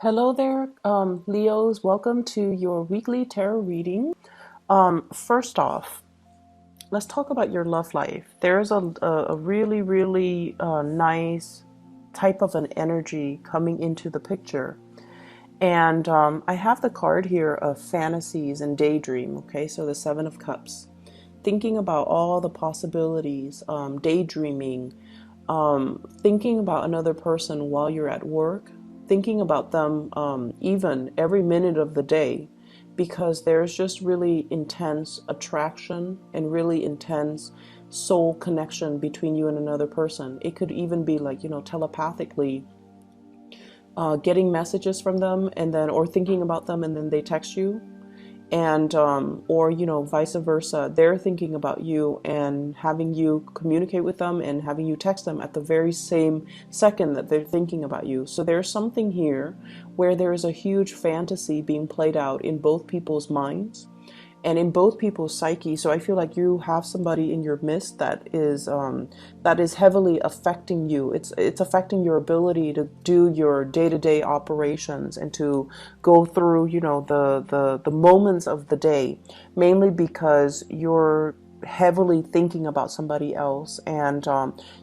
Hello there, Leos. Welcome to your weekly tarot reading. First off, let's talk about your love life. There's a really, really nice type of an energy coming into the picture. And I have the card here of fantasies and daydream. Okay, so the Seven of Cups. Thinking about all the possibilities, daydreaming, thinking about another person while you're at work, thinking about them even every minute of the day, because there's just really intense attraction and really intense soul connection between you and another person. It could even be like, telepathically getting messages from them and then, or thinking about them and then they text you, and or vice versa, they're thinking about you and having you communicate with them and having you text them at the very same second that they're thinking about you. So there's something here where there is a huge fantasy being played out in both people's minds and in both people's psyche. So I feel like you have somebody in your midst that is heavily affecting you. It's affecting your ability to do your day-to-day operations and to go through, the moments of the day, mainly because you're heavily thinking about somebody else, and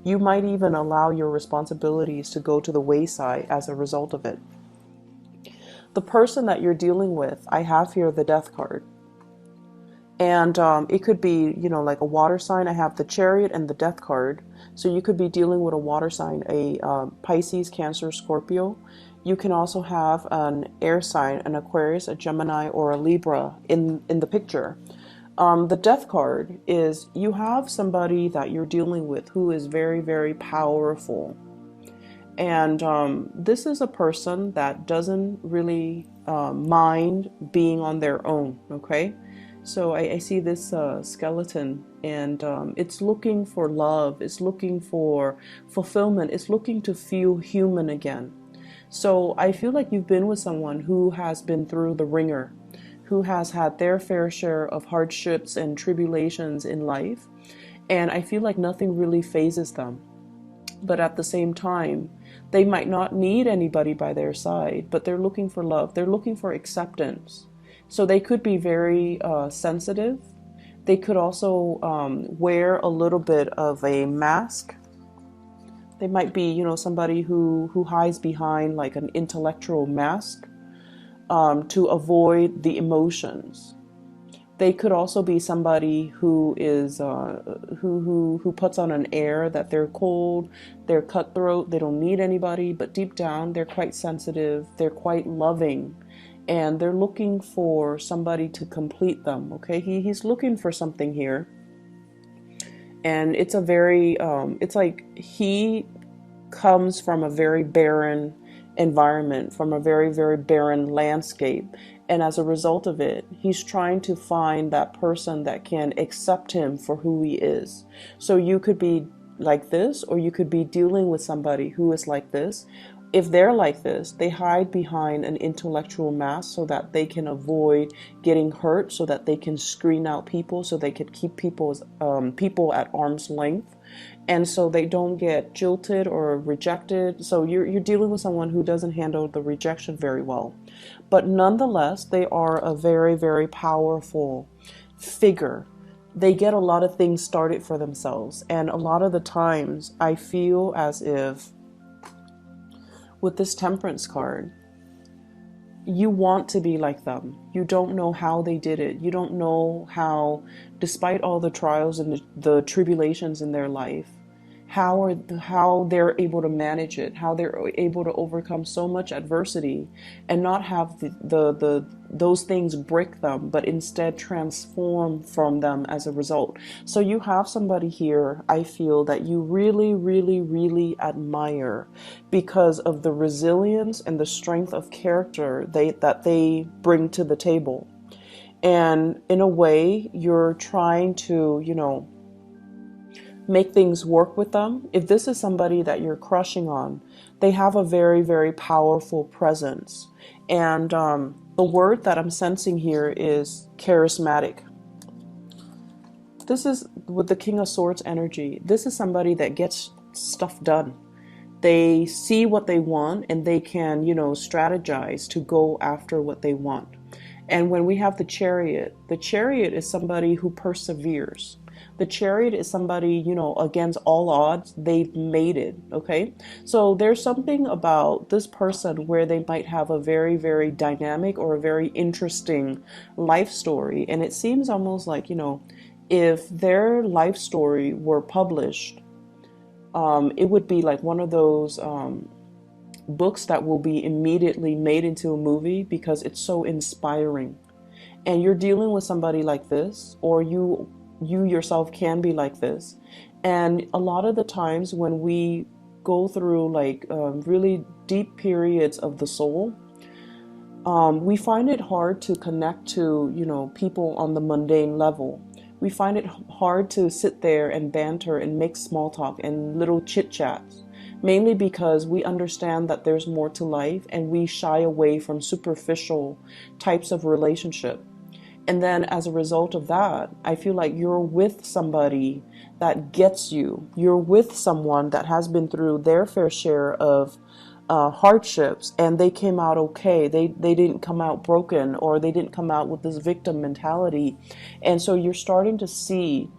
you might even allow your responsibilities to go to the wayside as a result of it. The person that you're dealing with, I have here the Death card. And it could be, like a water sign. I have the Chariot and the Death card. So you could be dealing with a water sign, a Pisces, Cancer, Scorpio. You can also have an air sign, an Aquarius, a Gemini, or a Libra in the picture. The Death card is you have somebody that you're dealing with who is very, very powerful. And this is a person that doesn't really mind being on their own, okay? So I see this skeleton, and it's looking for love, it's looking for fulfillment, it's looking to feel human again. So I feel like you've been with someone who has been through the ringer, who has had their fair share of hardships and tribulations in life, and I feel like nothing really phases them. But at the same time, they might not need anybody by their side, but they're looking for love. They're looking for acceptance. So they could be very sensitive. They could also wear a little bit of a mask. They might be, somebody who hides behind like an intellectual mask to avoid the emotions. They could also be somebody who is who puts on an air that they're cold, they're cutthroat, they don't need anybody, but deep down they're quite sensitive, they're quite loving, and they're looking for somebody to complete them. Okay, he's looking for something here, and it's a very it's like he comes from a very barren environment, from a very, very barren landscape. And as a result of it, he's trying to find that person that can accept him for who he is. So you could be like this, or you could be dealing with somebody who is like this. If they're like this, they hide behind an intellectual mask so that they can avoid getting hurt, so that they can screen out people, so they can keep people at arm's length, and so they don't get jilted or rejected. So you're dealing with someone who doesn't handle the rejection very well, but nonetheless they are a very, very powerful figure. They get a lot of things started for themselves, and a lot of the times I feel as if with this Temperance card, you want to be like them. You don't know how they did it. You don't know how, despite all the trials and the tribulations in their life, how they're able to manage it, how they're able to overcome so much adversity and not have those things break them, but instead transform from them as a result. So you have somebody here, I feel, that you really, really, really admire because of the resilience and the strength of character that they bring to the table. And in a way, you're trying to, make things work with them. If this is somebody that you're crushing on, they have a very, very powerful presence. And the word that I'm sensing here is charismatic. This is with the King of Swords energy. This is somebody that gets stuff done. They see what they want and they can, strategize to go after what they want. And when we have the chariot is somebody who perseveres. The chariot is somebody, against all odds, they've made it. Okay. So there's something about this person where they might have a very, very dynamic or a very interesting life story. And it seems almost like, if their life story were published, it would be like one of those books that will be immediately made into a movie because it's so inspiring. And you're dealing with somebody like this, or you yourself can be like this. And a lot of the times when we go through like really deep periods of the soul, we find it hard to connect to, people on the mundane level. We find it hard to sit there and banter and make small talk and little chit chats, mainly because we understand that there's more to life and we shy away from superficial types of relationship. And then as a result of that, I feel like you're with somebody that gets you. You're with someone that has been through their fair share of hardships and they came out okay. They didn't come out broken, or they didn't come out with this victim mentality. And so you're starting to see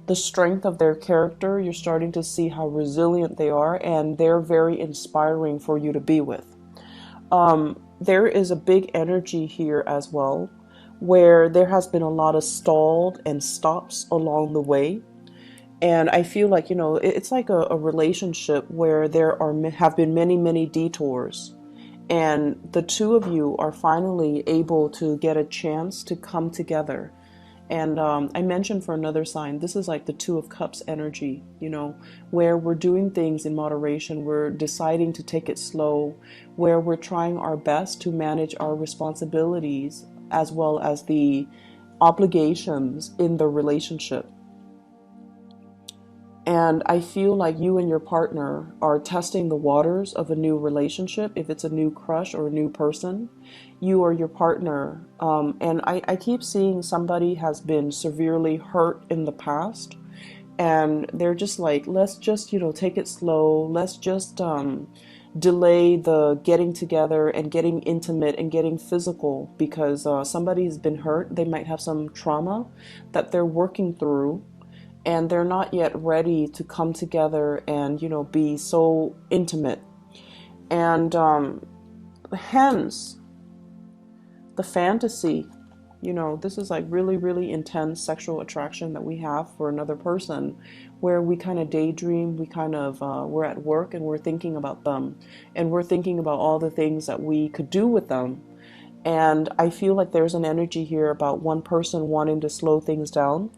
the strength of their character. You're starting to see how resilient they are, and they're very inspiring for you to be with. There is a big energy here as well, where there has been a lot of stalled and stops along the way. And I feel like, it's like a relationship where have been many, many detours. And the two of you are finally able to get a chance to come together. And I mentioned for another sign, this is like the Two of Cups energy, where we're doing things in moderation. We're deciding to take it slow, where we're trying our best to manage our responsibilities as well as the obligations in the relationship. And I feel like you and your partner are testing the waters of a new relationship. If it's a new crush or a new person, you or your partner. And I keep seeing somebody has been severely hurt in the past. And they're just like, let's just, take it slow. Let's just delay the getting together and getting intimate and getting physical because somebody's been hurt. They might have some trauma that they're working through, and they're not yet ready to come together and, be so intimate. And hence the fantasy, this is like really, really intense sexual attraction that we have for another person, where we kind of daydream. We kind of, we're at work and we're thinking about them, and we're thinking about all the things that we could do with them. And I feel like there's an energy here about one person wanting to slow things down,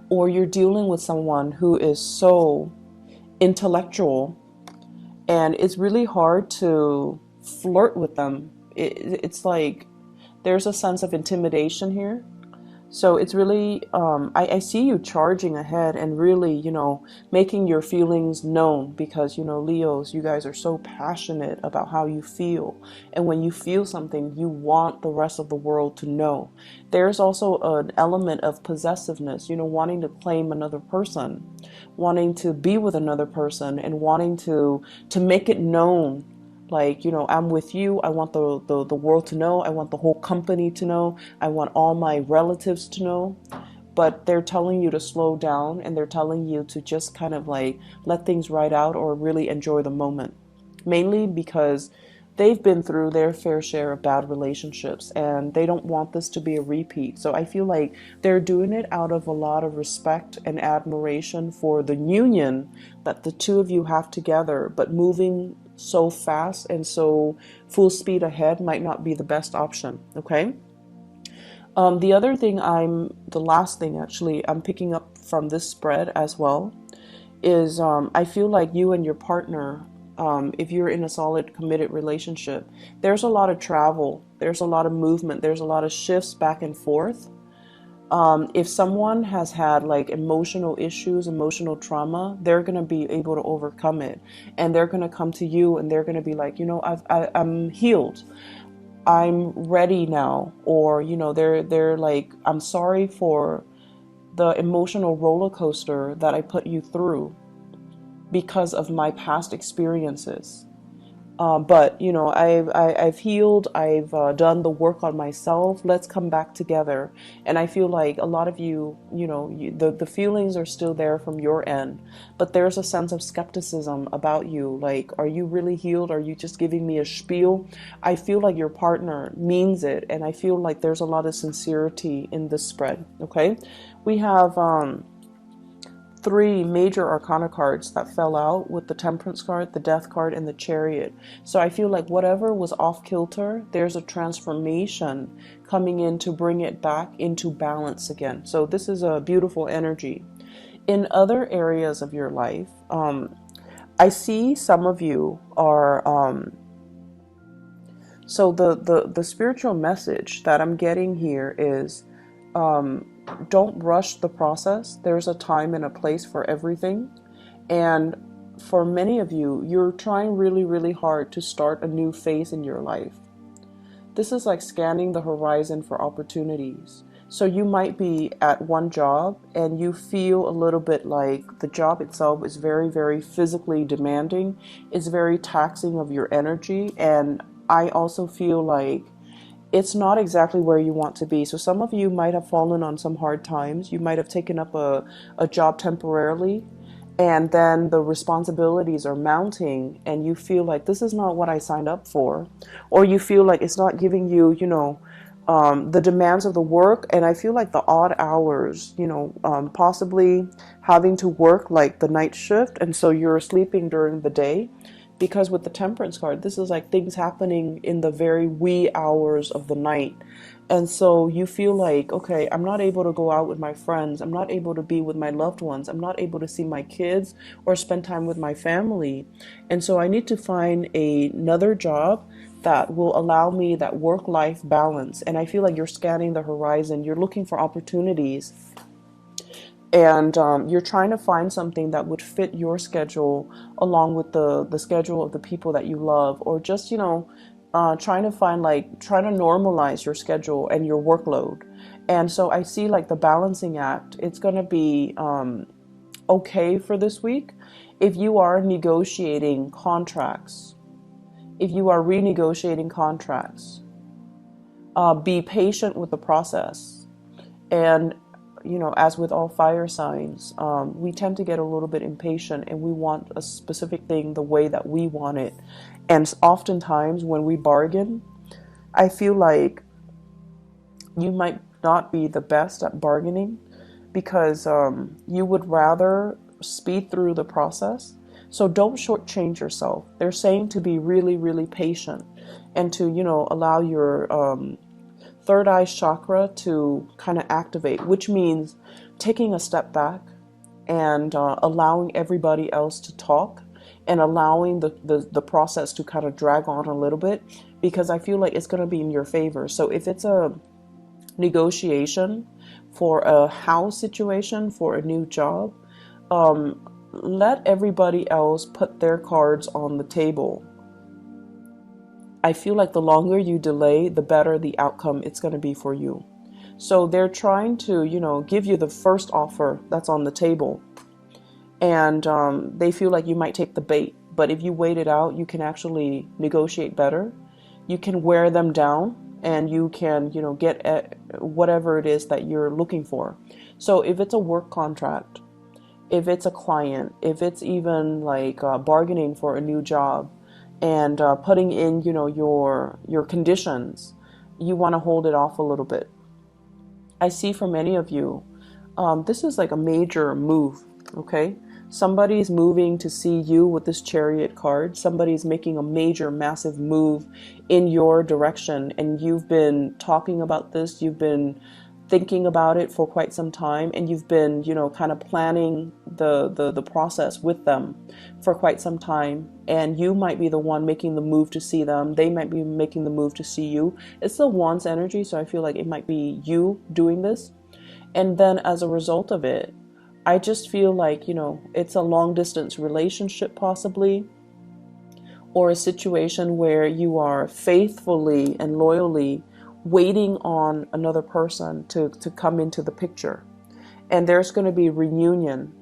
or you're dealing with someone who is so intellectual and it's really hard to flirt with them. It's like there's a sense of intimidation here. So it's really, I see you charging ahead and really, making your feelings known because, Leos, you guys are so passionate about how you feel. And when you feel something, you want the rest of the world to know. There's also an element of possessiveness, wanting to claim another person, wanting to be with another person, and wanting to make it known. Like, I'm with you. I want the world to know. I want the whole company to know. I want all my relatives to know. But they're telling you to slow down, and they're telling you to just kind of like let things ride out or really enjoy the moment. Mainly because they've been through their fair share of bad relationships and they don't want this to be a repeat. So I feel like they're doing it out of a lot of respect and admiration for the union that the two of you have together, but moving so fast and so full speed ahead might not be the best option. Okay. The last thing actually I'm picking up from this spread as well is I feel like you and your partner, if you're in a solid committed relationship, there's a lot of travel, there's a lot of movement, there's a lot of shifts back and forth. If someone has had like emotional issues, emotional trauma, they're going to be able to overcome it. And they're going to come to you and they're going to be like, I'm healed. I'm ready now. Or, they're like, I'm sorry for the emotional roller coaster that I put you through. because of my past experiences. But you know, I've healed. I've done the work on myself. Let's come back together. And I feel like a lot of you, you know, the feelings are still there from your end, but there's a sense of skepticism about you. Like, are you really healed? Are you just giving me a spiel? I feel like your partner means it, and I feel like there's a lot of sincerity in this spread. Okay, we have three major arcana cards that fell out with the Temperance card, the Death card, and the Chariot. So I feel like whatever was off kilter, there's a transformation coming in to bring it back into balance again. So this is a beautiful energy. In other areas of your life, I see some of you are so the spiritual message that I'm getting here is don't rush the process. There's a time and a place for everything. And for many of you, you're trying really, really hard to start a new phase in your life. This is like scanning the horizon for opportunities. So you might be at one job and you feel a little bit like the job itself is very, very physically demanding. It's very taxing of your energy. And I also feel like it's not exactly where you want to be. So some of you might have fallen on some hard times. You might have taken up a job temporarily, and then the responsibilities are mounting and you feel like this is not what I signed up for, or you feel like it's not giving you, you know, the demands of the work. And I feel like the odd hours, you know, possibly having to work like the night shift, and so you're sleeping during the day. Because with the Temperance card, this is like things happening in the very wee hours of the night. And so you feel like, okay, I'm not able to go out with my friends. I'm not able to be with my loved ones. I'm not able to see my kids or spend time with my family. And so I need to find another job that will allow me that work-life balance. And I feel like you're scanning the horizon. You're looking for opportunities. And you're trying to find something that would fit your schedule along with the schedule of the people that you love, or just, you know, trying to normalize your schedule and your workload. And so I see like the balancing act. It's going to be okay for this week. If you are negotiating contracts, if you are renegotiating contracts, be patient with the process. And you know, as with all fire signs, we tend to get a little bit impatient and we want a specific thing the way that we want it. And oftentimes when we bargain, I feel like you might not be the best at bargaining because you would rather speed through the process. So don't shortchange yourself. They're saying to be really, really patient and to, you know, allow your third eye chakra to kind of activate, which means taking a step back and allowing everybody else to talk and allowing the process to kind of drag on a little bit, because I feel like it's going to be in your favor. So if it's a negotiation for a house situation, for a new job, let everybody else put their cards on the table. I feel like the longer you delay, the better the outcome it's going to be for you. So they're trying to, you know, give you the first offer that's on the table. And they feel like you might take the bait. But if you wait it out, you can actually negotiate better. You can wear them down and you can, you know, get at whatever it is that you're looking for. So if it's a work contract, if it's a client, if it's even like bargaining for a new job, and putting in, you know, your conditions, you want to hold it off a little bit. I see for many of you, this is like a major move, okay? Somebody's moving to see you with this Chariot card. Somebody's making a major, massive move in your direction, and you've been talking about this. You've been thinking about it for quite some time, and you've been, you know, kind of planning the process with them for quite some time. And you might be the one making the move to see them. They might be making the move to see you. It's the Wands energy, so I feel like it might be you doing this. And then as a result of it, I just feel like, you know, it's a long distance relationship possibly, or a situation where you are faithfully and loyally waiting on another person to come into the picture. And there's going to be reunion.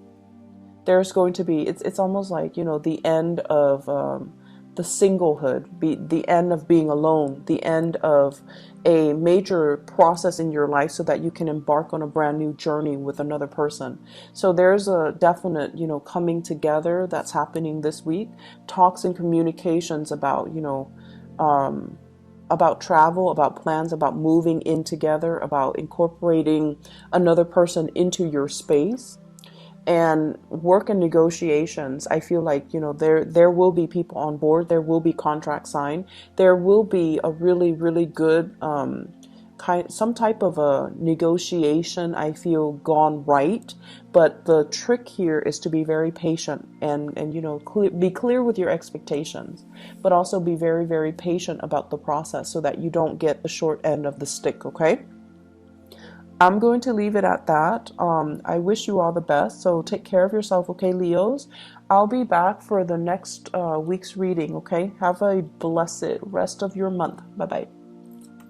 there's going to be, it's almost like, you know, the end of the singlehood, the end of being alone, the end of a major process in your life so that you can embark on a brand new journey with another person. So there's a definite, you know, coming together that's happening this week. Talks and communications about, you know, about travel, about plans, about moving in together, about incorporating another person into your space. And work and negotiations, I feel like, you know, there will be people on board, there will be contracts signed, there will be a really, really good some type of a negotiation, I feel, gone right. But the trick here is to be very patient and you know, be clear with your expectations, but also be very, very patient about the process so that you don't get the short end of the stick. Okay, I'm going to leave it at that. I wish you all the best. So take care of yourself, okay, Leos? I'll be back for the next week's reading, okay? Have a blessed rest of your month. Bye-bye.